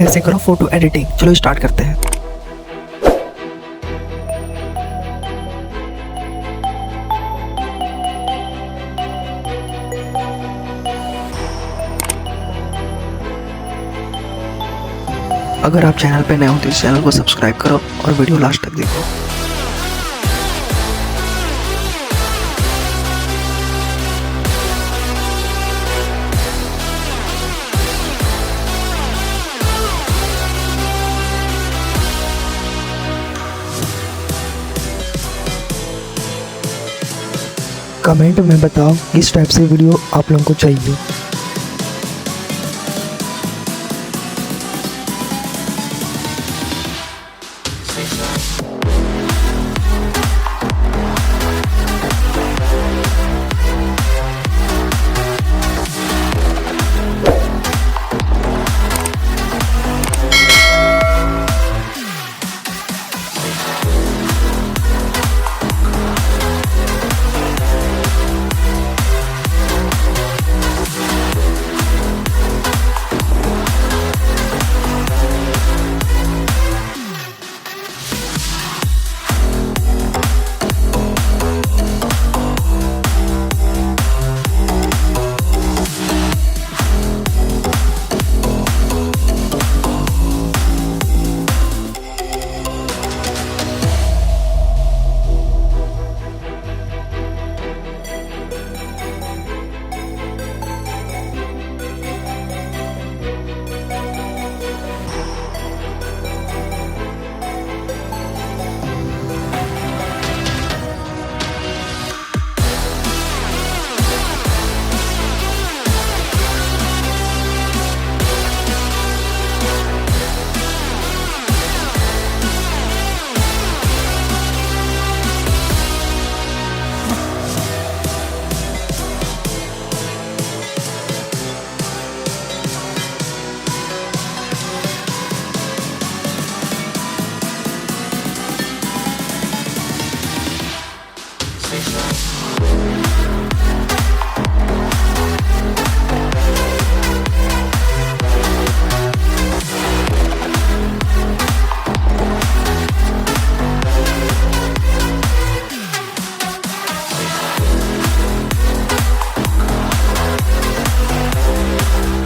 कैसे करो photo editing. चलो स्टार्ट करते हैं। अगर आप चैनल पे नए हो तो इस चैनल को सब्सक्राइब करो और वीडियो लास्ट तक देखो। कमेंट में बताओ किस टाइप से वीडियो आप लोगों को चाहिए। Kaise Karna.